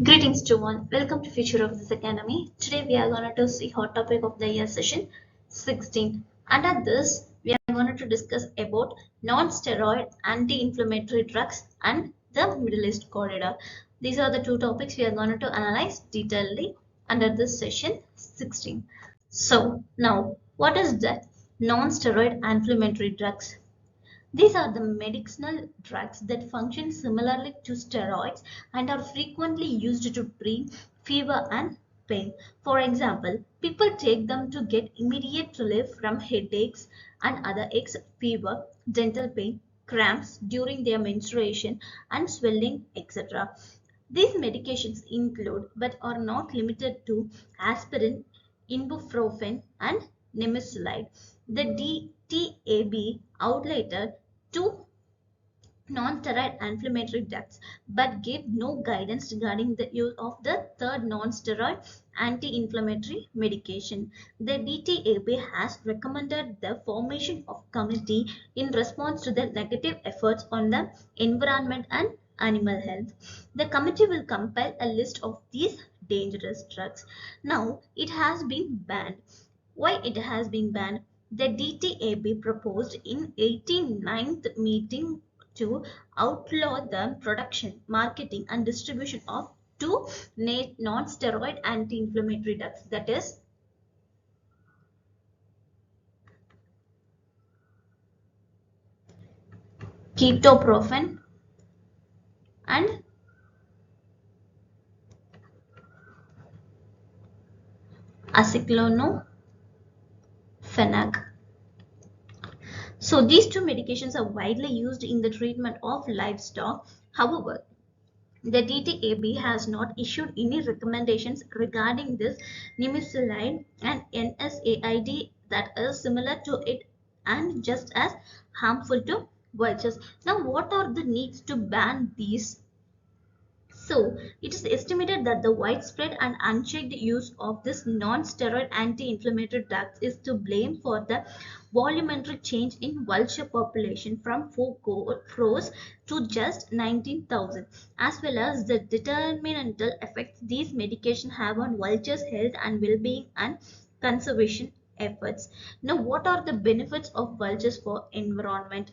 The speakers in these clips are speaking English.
Greetings to one. Welcome to Future of this Academy. Today we are going to see hot topic of the year session 16. Under this, we are going to discuss about non-steroid anti-inflammatory drugs and the Middle East corridor. These are the two topics we are going to analyze detailedly under this session 16. So now, what is the non-steroid inflammatory drugs? These are the medicinal drugs that function similarly to steroids and are frequently used to treat fever and pain. For example, people take them to get immediate relief from headaches and other aches, fever, dental pain, cramps during their menstruation, and swelling, etc. These medications include, but are not limited to, aspirin, ibuprofen, and nimesulide. The DTAB outlater two non-steroid inflammatory drugs but gave no guidance regarding the use of the third non-steroid anti-inflammatory medication. The DTAB has recommended the formation of committee in response to the negative efforts on the environment and animal health. The committee will compile a list of these dangerous drugs. Now it has been banned. Why it has been banned? The DTAB proposed in 89th meeting to outlaw the production, marketing and distribution of two non-steroid anti-inflammatory drugs, that is ketoprofen and aceclofenac. So these two medications are widely used in the treatment of livestock. However, the DTAB has not issued any recommendations regarding this nimesulide and NSAID that is similar to it and just as harmful to vultures. Now, what are the needs to ban these? So, it is estimated that the widespread and unchecked use of this non-steroid anti-inflammatory drugs is to blame for the volumetric change in vulture population from 4 crores to just 19,000, as well as the detrimental effects these medications have on vultures' health and well-being and conservation efforts. Now, what are the benefits of vultures for environment?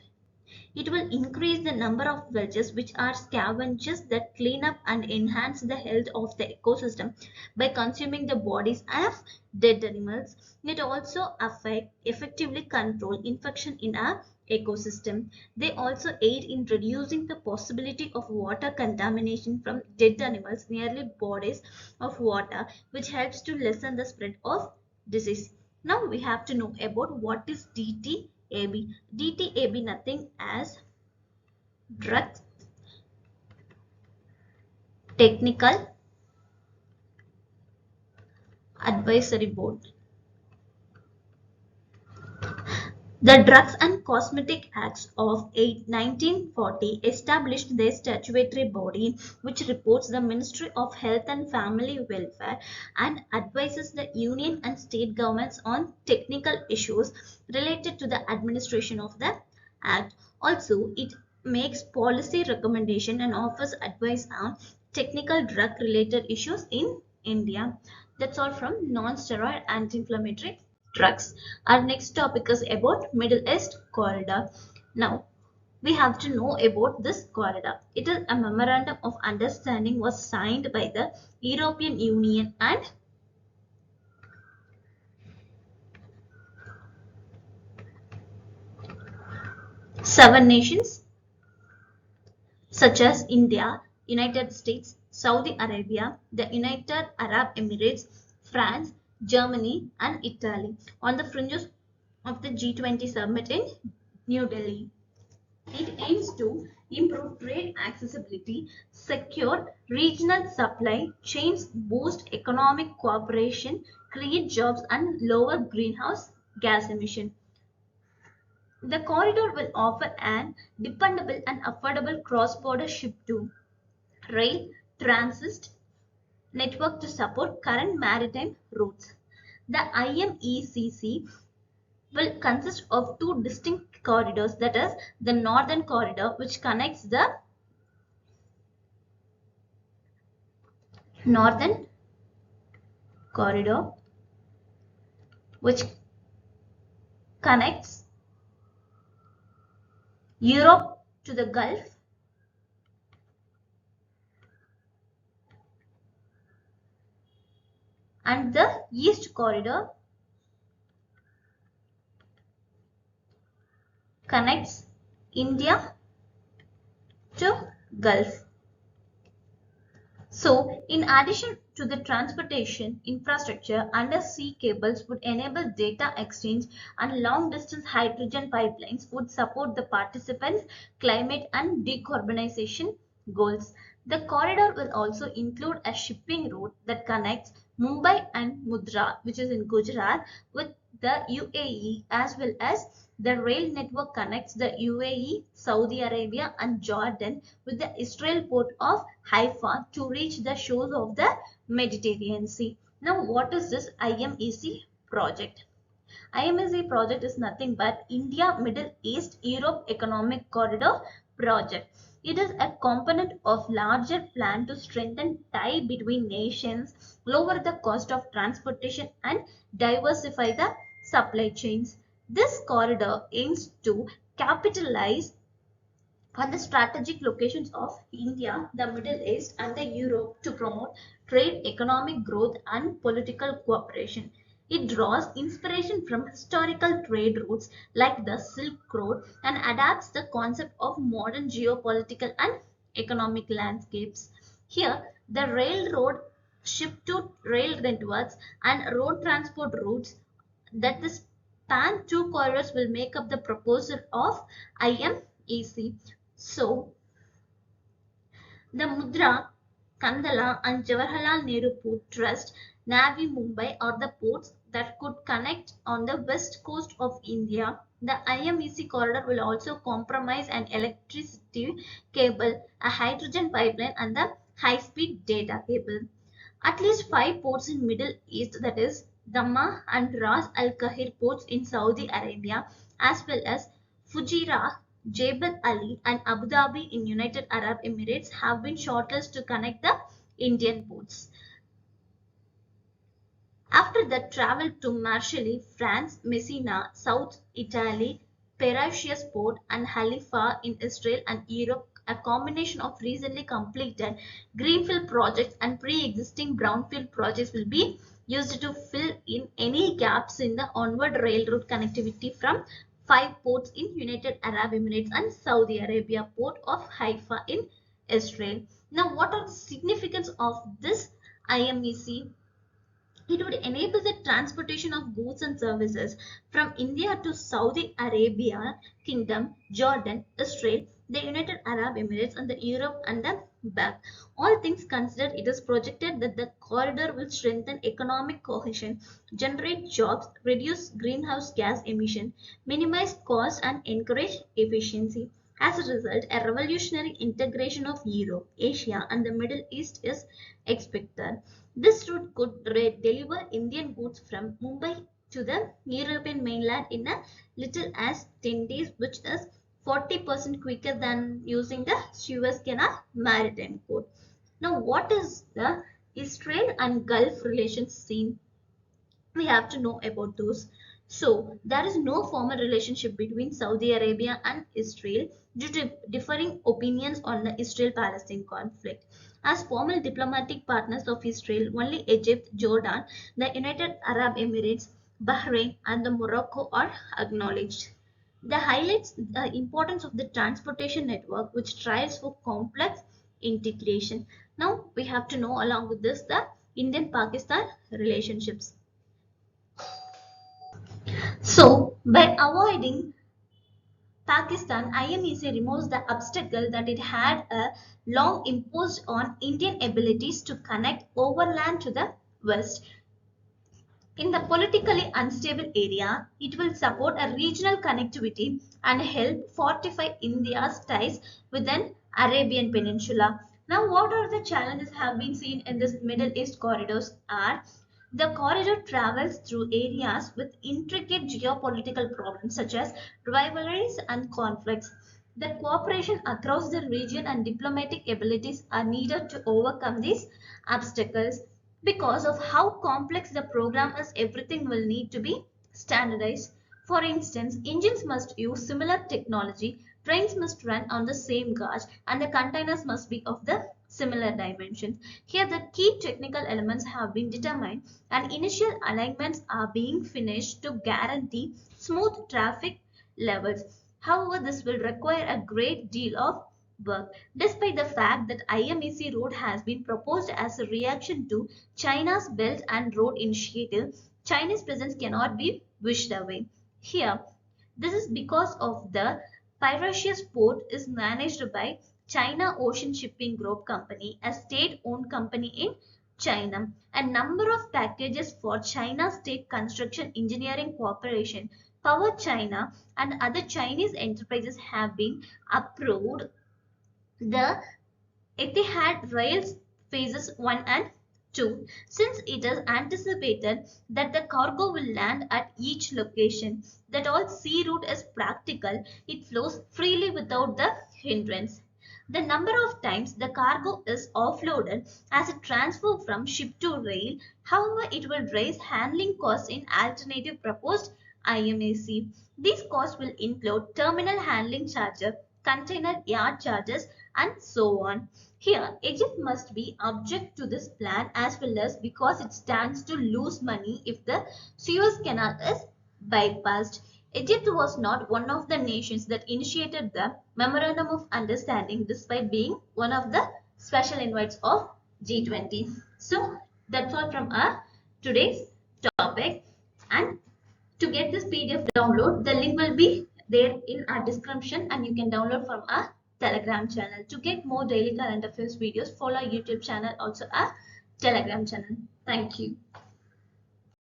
It will increase the number of vultures, which are scavengers that clean up and enhance the health of the ecosystem by consuming the bodies of dead animals. It also effectively control infection in our ecosystem. They also aid in reducing the possibility of water contamination from dead animals near bodies of water, which helps to lessen the spread of disease. Now we have to know about what is DTAB. DTAB nothing as Drug Technical Advisory Board. The Drugs and Cosmetic Acts of 1940 established their statutory body, which reports the Ministry of Health and Family Welfare and advises the union and state governments on technical issues related to the administration of the Act. Also, it makes policy recommendation and offers advice on technical drug related issues in India. That's all from non-steroid anti-inflammatory drugs. Our next topic is about Middle East corridor. Now, we have to know about this corridor. It is a memorandum of understanding was signed by the European Union and seven nations such as India, United States, Saudi Arabia, the United Arab Emirates, France, Germany, and Italy on the fringes of the G20 summit in New Delhi. It aims to improve trade accessibility, secure regional supply chains, boost economic cooperation, create jobs, and lower greenhouse gas emission. The corridor will offer an dependable and affordable cross-border ship to rail transit network to support current maritime routes. The IMECC will consist of two distinct corridors, that is the northern corridor, which connects the northern corridor, which connects Europe to the Gulf, and the east corridor connects India to Gulf. So, in addition to the transportation infrastructure, undersea cables would enable data exchange, and long-distance hydrogen pipelines would support the participants' climate and decarbonization goals. The corridor will also include a shipping route that connects Mumbai and Mundra, which is in Gujarat, with the UAE, as well as the rail network connects the UAE, Saudi Arabia, and Jordan with the Israel port of Haifa to reach the shores of the Mediterranean Sea. Now, what is this IMEC project? IMEC project is nothing but India Middle East Europe Economic Corridor project. It is a component of larger plan to strengthen tie between nations, lower the cost of transportation, and diversify the supply chains. This corridor aims to capitalize on the strategic locations of India, the Middle East, and the Europe to promote trade, economic growth, and political cooperation. It draws inspiration from historical trade routes like the Silk Road and adapts the concept of modern geopolitical and economic landscapes. Here, the railroad, ship to rail networks, and road transport routes that the span two corridors will make up the proposal of IMEC. So, the Mundra, Kandala, and Jawaharlal Nehru Port Trust, Navi Mumbai are the ports that could connect on the west coast of India. The IMEC corridor will also comprise an electricity cable, a hydrogen pipeline, and the high-speed data cable. At least 5 ports in Middle East, that is Dammam and Ras Al Khair ports in Saudi Arabia, as well as Fujairah, Jebel Ali, and Abu Dhabi in United Arab Emirates, have been shortlisted to connect the Indian ports. After that, travel to Marseille, France, Messina, South Italy, Piraeus port, and Haifa in Israel and Europe, a combination of recently completed greenfield projects and pre-existing brownfield projects will be used to fill in any gaps in the onward railroad connectivity from 5 ports in United Arab Emirates and Saudi Arabia, port of Haifa in Israel. Now, what are the significance of this IMEC? It would enable the transportation of goods and services from India to Saudi Arabia, Kingdom, Jordan, Israel, the United Arab Emirates, and the Europe and the back. All things considered, it is projected that the corridor will strengthen economic cohesion, generate jobs, reduce greenhouse gas emission, minimize cost, and encourage efficiency. As a result, a revolutionary integration of Europe, Asia, and the Middle East is expected. This route could deliver Indian goods from Mumbai to the European mainland in a little as 10 days, which is 40% quicker than using the Suez Canal maritime port. Now, what is the Israel and Gulf relations scene? We have to know about those. So, there is no formal relationship between Saudi Arabia and Israel due to differing opinions on the Israel Palestine conflict. As formal diplomatic partners of Israel, only Egypt, Jordan, the United Arab Emirates, Bahrain, and the Morocco are acknowledged. The highlights the importance of the transportation network, which strives for complex integration. Now, we have to know along with this the Indian Pakistan relationships. So, by avoiding Pakistan, IMEC removes the obstacle that it had long imposed on Indian abilities to connect overland to the west. In the politically unstable area, it will support a regional connectivity and help fortify India's ties with an Arabian Peninsula. Now, what are the challenges have been seen in this Middle East corridors are the corridor travels through areas with intricate geopolitical problems such as rivalries and conflicts. The cooperation across the region and diplomatic abilities are needed to overcome these obstacles. Because of how complex the program is, everything will need to be standardized. For instance, engines must use similar technology, trains must run on the same gauge, and the containers must be of the similar dimensions. Here the key technical elements have been determined and initial alignments are being finished to guarantee smooth traffic levels. However, this will require a great deal of work. Despite the fact that IMEC road has been proposed as a reaction to China's Belt and Road Initiative, Chinese presence cannot be wished away. Here, this is because of the Piraeus port is managed by China Ocean Shipping Group Company, a state-owned company in China. A number of packages for China State Construction Engineering Corporation, Power China, and other Chinese enterprises have been approved. The Etihad Rails phases 1 and 2. Since it is anticipated that the cargo will land at each location, that all sea route is practical, it flows freely without the hindrance. The number of times the cargo is offloaded as a transfer from ship to rail, however, it will raise handling costs in alternative proposed IMAC. These costs will include terminal handling charges, container yard charges, and so on. Here, Egypt must be object to this plan as well as because it stands to lose money if the Suez Canal is bypassed. Egypt was not one of the nations that initiated the Memorandum of Understanding despite being one of the special invites of G20. So that's all from our today's topic. And to get this PDF download, the link will be there in our description and you can download from our Telegram channel. To get more daily current affairs videos, follow our YouTube channel, also our Telegram channel. Thank you.